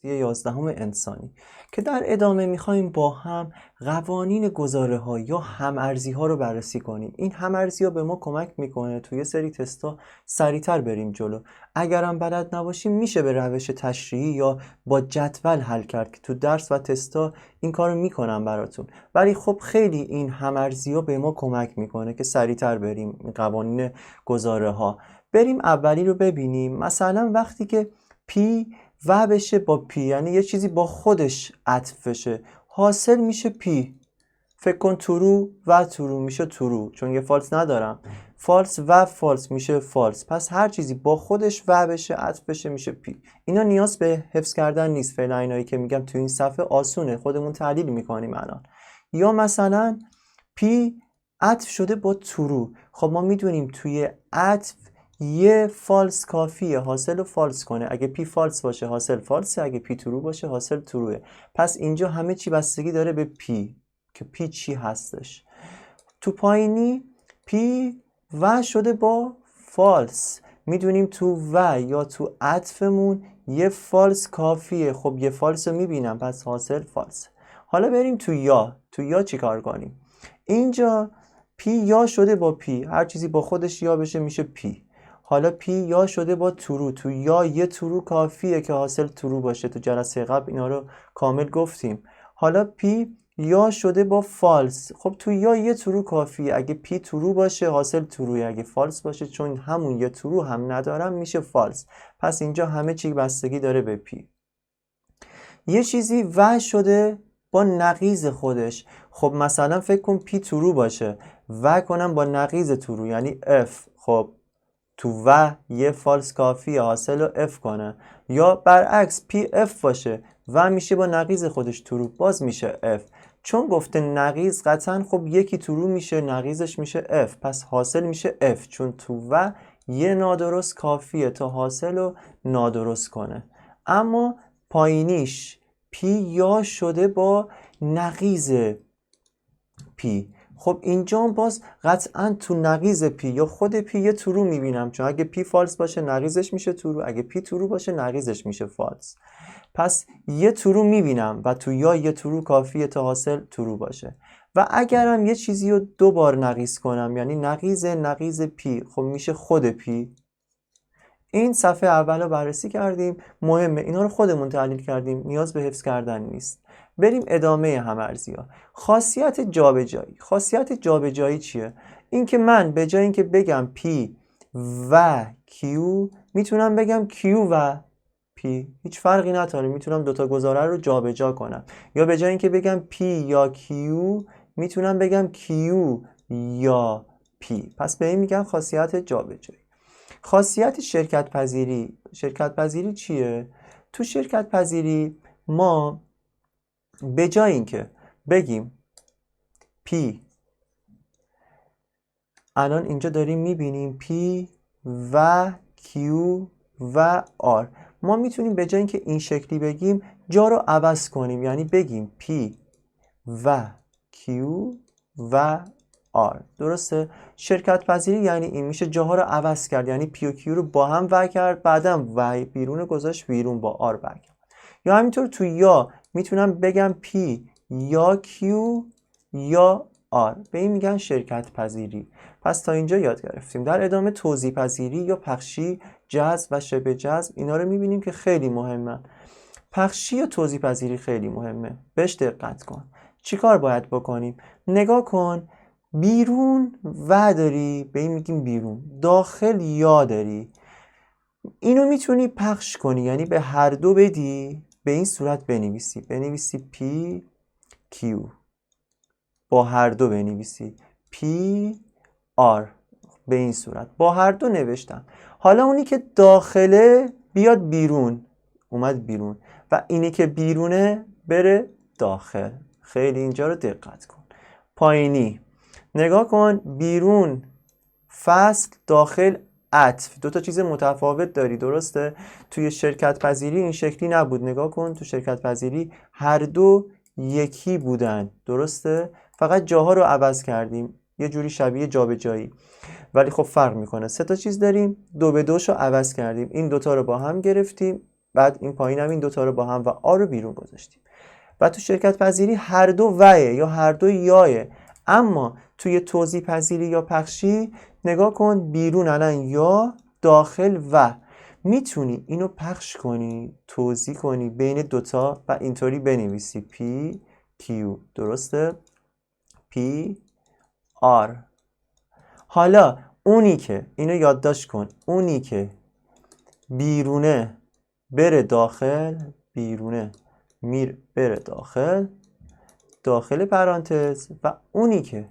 11 انسانی که در ادامه میخوایم با هم قوانین گزاره ها یا هم‌ارزی ها رو بررسی کنیم. این هم‌ارزی ها به ما کمک میکنه توی یه سری تستا سریعتر بریم جلو. اگرم بلد نباشیم میشه به روش تشریحی یا با جدول حل کرد که تو درس و تستا این کارو میکنم براتون. ولی خب خیلی این هم‌ارزی ها به ما کمک میکنه که سریعتر بریم قوانین گزاره ها. بریم اولی رو ببینیم. مثلا وقتی که پی و بشه با پی، یعنی یه چیزی با خودش عطف بشه، حاصل میشه پی. فکر کن ترو و ترو میشه ترو، چون یه فالس ندارم. فالس و فالس میشه فالس. پس هر چیزی با خودش و بشه عطف بشه میشه پی. اینا نیاز به حفظ کردن نیست. فعلا اینایی که میگم تو این صفحه آسونه، خودمون تحلیل میکنیم الان. یا مثلا پی عطف شده با ترو. خب ما میدونیم توی عطف یه فالس کافیه حاصل رو فالس کنه. اگه پی فالس باشه حاصل فالسه، اگه پی ترو باشه حاصل تروه. پس اینجا همه چی بستگی داره به پی که پی چی هستش. تو پایینی پی و شده با فالس. میدونیم تو و یا تو عطفمون یه فالس کافیه. خب یه فالس رو میبینم پس حاصل فالس. حالا بریم تو یا چی کار کنیم؟ اینجا پی یا شده با پی، هر چیزی با خودش یا بشه میشه پی. حالا پی یا شده با ترو، تو یا یه ترو کافیه که حاصل ترو باشه. تو جلسه قبل اینا رو کامل گفتیم. حالا پی یا شده با فالس. خب تو یا یه ترو کافیه. اگه پی ترو باشه حاصل تروه، اگه فالس باشه چون همون یه ترو هم ندارم میشه فالس. پس اینجا همه چی بستگی داره به پی. یه چیزی و شده با نقیض خودش. خب مثلا فکر کن پی ترو باشه و کنم با نقیض ترو یعنی اف. خب تو و یه فالس کافیه حاصل رو اف کنه. یا برعکس پی اف باشه و میشه با نقیض خودش ترو، باز میشه اف. چون گفته نقیض قطعا خب یکی ترو میشه نقیضش میشه اف، پس حاصل میشه اف، چون تو و یه نادرست کافیه تا حاصل رو نادرست کنه. اما پایینیش پی یا شده با نقیض پی. خب اینجا باز قطعا تو نقیض پی یا خود پی یه ترو میبینم، چون اگه پی فالس باشه نقیضش میشه ترو، اگه پی ترو باشه نقیضش میشه فالس. پس یه ترو میبینم و تو یا یه ترو کافیه تا حاصل ترو باشه. و اگرم یه چیزی رو 2 بار نقیض کنم یعنی نقیض پی، خب میشه خود پی. این صفحه اول رو بررسی کردیم، مهمه اینا رو خودمون تحلیل کردیم، نیاز به حفظ کردن نیست. بریم ادامه هم‌ارزی‌ها. خاصیت جابجایی چیه؟ این که من به جای اینکه بگم P و Q میتونم بگم Q و P، هیچ فرقی نداره، میتونم دوتا گزاره رو جابجا کنم. یا به جای اینکه بگم P یا Q میتونم بگم Q یا P. پس به این میگن خاصیت جابجایی. خاصیت شرکت پذیری چیه؟ تو شرکت پذیری ما به جای اینکه بگیم P، الان اینجا داریم میبینیم P و Q و R، ما میتونیم به جای اینکه این شکلی بگیم جا رو عوض کنیم، یعنی بگیم P و Q و R. درسته؟ شرکت پذیری یعنی این، میشه جاها رو عوض کرد، یعنی P و Q رو با هم و کرد، بعدم و بیرون گذاشت بیرون با R و کرد. یا همینطور تو یا میتونم بگم P یا Q یا R، به این میگن شرکت پذیری. پس تا اینجا یاد گرفتیم. در ادامه توزیع پذیری یا پخشی، جذب و شبه جذب، اینا رو میبینیم که خیلی مهمه. پخشی یا توزیع پذیری خیلی مهمه، بهش دقت کن. چی کار باید بکنیم؟ نگاه کن، بیرون و داری، به این میگیم بیرون، داخل یا داری. اینو میتونی پخش کنی، یعنی به هر دو بدی، به این صورت بنویسی P Q، با هر دو بنویسی P R، به این صورت با هر دو نوشتم. حالا اونی که داخله بیاد بیرون، اومد بیرون، و اینی که بیرونه بره داخل. خیلی اینجا رو دقت کن. پایینی نگاه کن، بیرون فصل، داخل عطف، دو تا چیز متفاوت داری. درسته؟ توی شرکت پذیری این شکلی نبود. نگاه کن تو شرکت پذیری هر دو یکی بودن. درسته؟ فقط جاها رو عوض کردیم، یه جوری شبیه جابجایی، ولی خب فرق میکنه. 3 تا چیز داریم، 2 به 2 شو عوض کردیم، این دوتا رو با هم گرفتیم، بعد این پایین هم این دوتا رو با هم و آ رو بیرون گذاشتیم و تو شرکت پذیری هر دو وه یا هر دو یاه. اما توی توزیع پذیری یا پخشی نگاه کن، بیرون الان یا، داخل و. میتونی اینو پخش کنی، توزیع کنی بین دوتا و اینطوری بنویسی پی کیو، درسته؟ پی آر. حالا اونی که اینو یادداشت کن، اونی که بیرونه بره داخل، بیرونه بره داخل پرانتز، و اونی که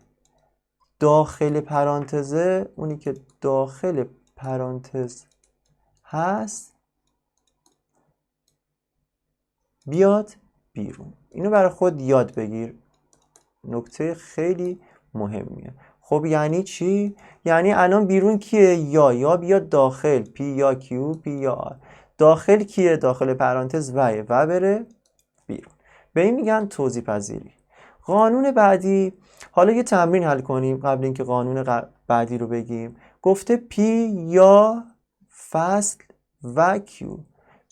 داخل پرانتزه، اونی که داخل پرانتز هست بیاد بیرون. اینو برای خود یاد بگیر، نکته خیلی مهمیه. خب یعنی چی؟ یعنی الان بیرون کیه؟ یا بیاد داخل، پی یا کیو، پی یا آر. داخل کیه؟ داخل پرانتز و بره بیرون. به این میگن توزیع پذیری. قانون بعدی، حالا یه تمرین حل کنیم قبل اینکه قانون بعدی رو بگیم. گفته پی یا فصل و کیو.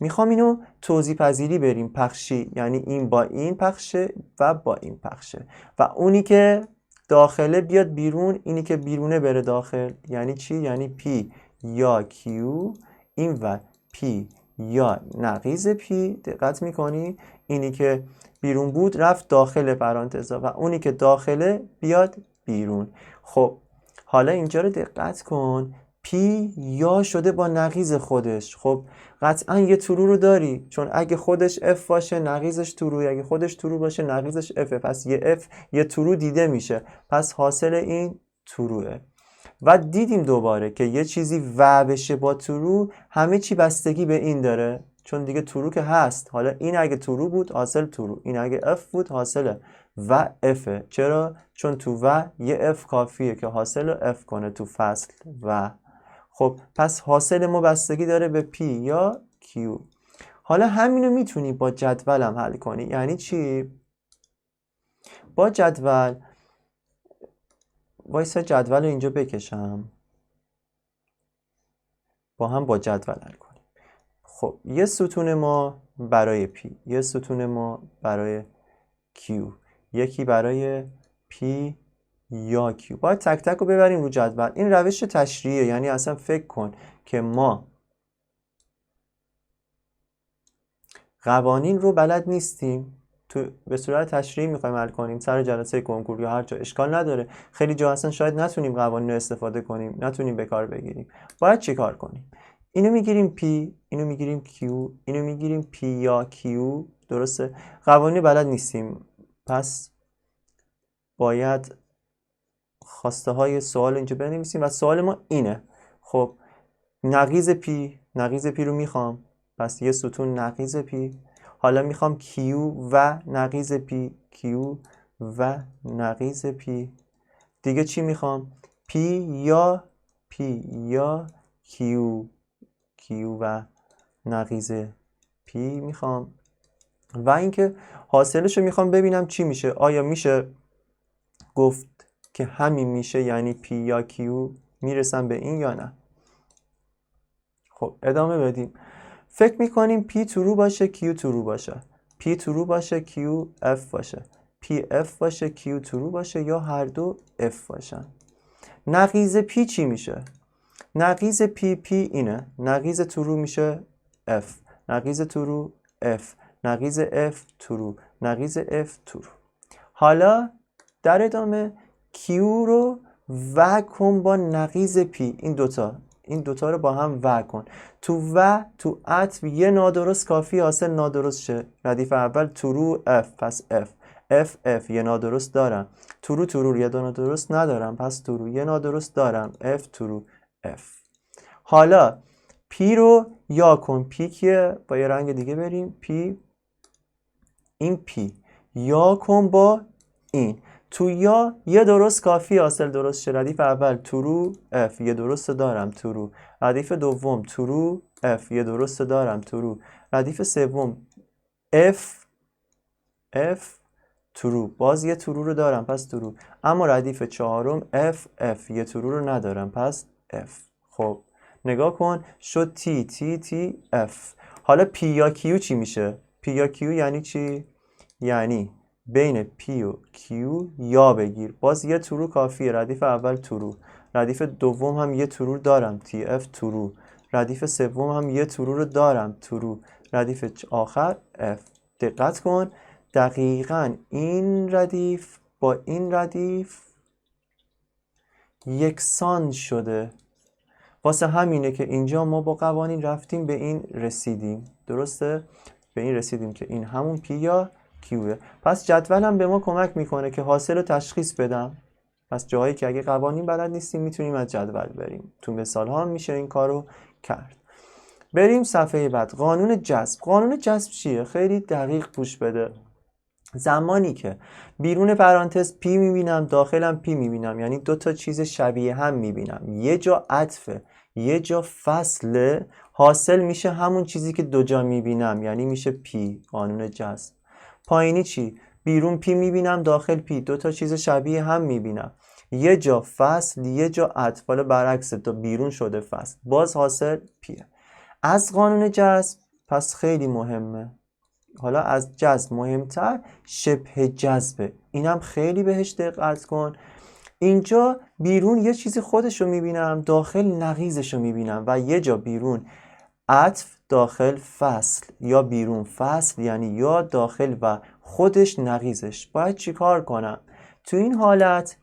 میخوام اینو توزیع پذیری بریم، پخشی، یعنی این با این پخشه و با این پخشه و اونی که داخله بیاد بیرون، اینی که بیرونه بره داخل. یعنی چی؟ یعنی پی یا کیو این و پی یا نقیض پی. دقت میکنی؟ اینی که بیرون بود رفت داخل پرانتزا و اونی که داخله بیاد بیرون. خب حالا اینجا رو دقت کن، پی یا شده با نقیض خودش. خب قطعا یه ترو رو داری، چون اگه خودش اف باشه نقیضش تروی، اگه خودش ترو باشه نقیضش افه، پس یه اف یه ترو دیده میشه، پس حاصل این تروه. و دیدیم دوباره که یه چیزی و بشه با ترو همه چی بستگی به این داره، چون دیگه ترو که هست. حالا این اگه ترو بود حاصل ترو، این اگه اف بود حاصل و افه. چرا؟ چون تو و یه اف کافیه که حاصل اف کنه تو فصل و. خب پس حاصل ما بستگی داره به پی یا کیو. حالا همینو میتونی با جدول هم حل کنی. یعنی چی؟ با جدول، وایسا جدول رو اینجا بکشم با هم با جدول حل کنیم. خب یه ستون ما برای پی، یه ستون ما برای کیو، یکی برای پی یا کیو. باید تک تک رو ببریم رو جدول. این روش تشریحیه، یعنی اصلا فکر کن که ما قوانین رو بلد نیستیم، تو به صورت تشریحی میخوایم حل کنیم سر جلسه کنکور یا هر جا، اشکال نداره. خیلی جا اصلا شاید نتونیم قوانین رو استفاده کنیم، نتونیم به کار بگیریم. باید چی کار کنیم؟ اینو میگیریم پی، اینو میگیریم کیو، اینو میگیریم پی یا کیو، درسته؟ قوانین بلد نیستیم، پس باید خواسته های سوال اینجا بنویسیم و سوال ما اینه. خب نقیض پی رو میخوام، پس یه ستون نقیض پی. حالا میخوام کیو و نقیض پی، کیو و نقیض پی. دیگه چی میخوام؟ پی یا کیو، کیو و نقیض پی میخوام. و اینکه حاصلش رو میخوام ببینم چی میشه. آیا میشه گفت که همین میشه، یعنی پی یا کیو میرسم به این یا نه؟ خب ادامه بدیم. فکر میکنیم پی ترو باشه کیو ترو باشه، پی ترو باشه کیو اف باشه، پی اف باشه کیو ترو باشه، یا هر دو اف باشن. نقیض پی چی میشه؟ نقیض پی اینه، نقیض ترو میشه اف، نقیض ترو اف، نقیض اف ترو، نقیض اف ترو. حالا در ادامه کیو رو و کن با نقیض پی، این دوتا رو با هم و کن. تو عطف یه نادرست کافی حاصل نادرست شه. ردیف اول ترو اف، پس اف یه نادرست دارم، ترو یه نادرست ندارم، پس ترو یه نادرست دارم، اف ترو اف. حالا پی رو یا کن، پی کیه؟ با یه رنگ دیگه بریم. پی، این پی یا کن با این. تو یا یه درست کافی حاصل درست شه. ردیف اول ترو اف یه درست دارم، ترو. ردیف دوم ترو اف یه درست دارم، ترو. ردیف سوم اف ترو، باز یه ترو رو دارم، پس ترو. اما ردیف چهارم اف یه ترو رو ندارم، پس اف. خب نگاه کن، شد تی اف. حالا پی یا کیو چی میشه؟ پی یا کیو یعنی چی؟ یعنی بین پی و کیو یا بگیر. باز یه ترو کافیه. ردیف اول ترو، ردیف دوم هم یه ترو دارم تی اف ترو، ردیف سوم هم یه ترو رو دارم ترو، ردیف آخر اف. دقت کن دقیقاً این ردیف با این ردیف یکسان شده. واسه همینه که اینجا ما با قوانین رفتیم به این رسیدیم. درسته؟ به این رسیدیم که این همون پی یا کیوه. پس جدولم به ما کمک میکنه که حاصل رو تشخیص بدم. پس جایی که اگه قوانین بلد نیستیم میتونیم از جدول بریم. تو مثال ها هم میشه این کارو کرد. بریم صفحه بعد. قانون جذب. قانون جذب چیه؟ خیلی دقیق گوش بده. زمانی که بیرون پرانتز پی میبینم داخلم پی میبینم، یعنی دو تا چیز شبیه هم میبینم، یه جا عطفه یه جا فصله، حاصل میشه همون چیزی که دو جا میبینم، یعنی میشه پی. قانون جذب. پایینی چی؟ بیرون پی میبینم داخل پی، دو تا چیز شبیه هم میبینم، یه جا فصل یه جا عطف. حالا برعکس، تا بیرون شده فصل، باز حاصل پیه. از قانون جذب پس خیلی مهمه. حالا از جذب مهمتر شبه جذبه. اینم خیلی بهش دقت کن. اینجا بیرون یه چیزی خودشو میبینم، داخل نقیضشو میبینم، و یه جا بیرون عطف داخل فصل، یا بیرون فصل یعنی یا داخل و خودش نقیضش. باید چی کار کنم؟ تو این حالت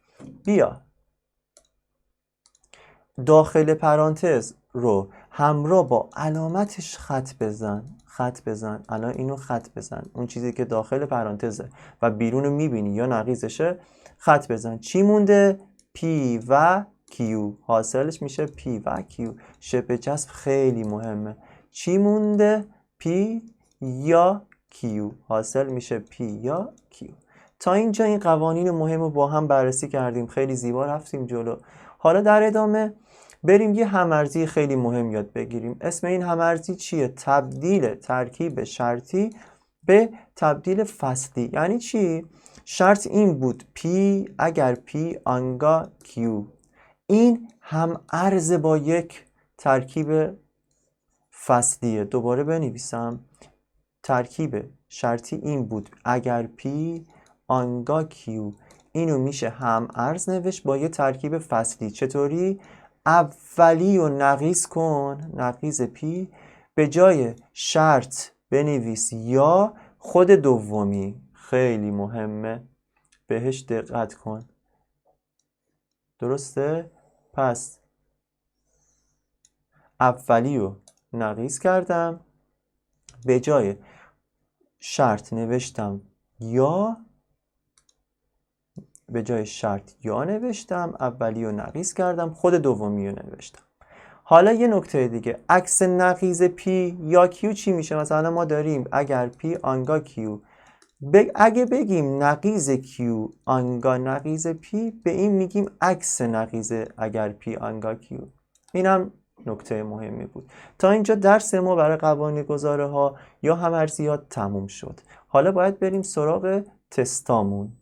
بیا داخل پرانتز رو همراه با علامتش خط بزن. الان اینو خط بزن، اون چیزی که داخل پرانتزه و بیرون رو میبینی یا نقیضشه خط بزن. چی مونده؟ پی و کیو. حاصلش میشه پی و کیو. شبه جذب خیلی مهمه. چی مونده؟ پی یا کیو. حاصل میشه پی یا کیو. تا اینجا این قوانین مهم رو با هم بررسی کردیم. خیلی زیبا رفتیم جلو. حالا در ادامه بریم یه هم‌ارزی خیلی مهم یاد بگیریم. اسم این هم‌ارزی چیه؟ تبدیل ترکیب شرطی به تبدیل فصلی. یعنی چی؟ شرط این بود پی اگر پی آنگاه کیو. این هم‌ارز با یک ترکیب فصلیه. دوباره بنویسم. ترکیب شرطی این بود اگر پی آنگاه کیو. اینو میشه هم‌ارز نوشت با یه ترکیب فصلی. چطوری؟ اولی و نقیض کن، نقیض پی، به جای شرط بنویس یا خود دومی. خیلی مهمه، بهش دقت کن. درسته؟ پس اولی رو نقیض کردم، به جای شرط نوشتم یا، به جای شرط یا نوشتم، اولی رو نقیض کردم، خود دومی رو نوشتم. حالا یه نکته دیگه، عکس نقیض پی یا کیو چی میشه؟ مثلا ما داریم اگر پی آنگاه کیو. اگه بگیم نقیض کیو آنگاه نقیض پی، به این میگیم عکس نقیض اگر پی آنگاه کیو. اینم نکته مهمی بود. تا اینجا درس ما برای قوانین گذاره ها یا هم‌ارزیات تموم شد. حالا باید بریم سراغ تستامون.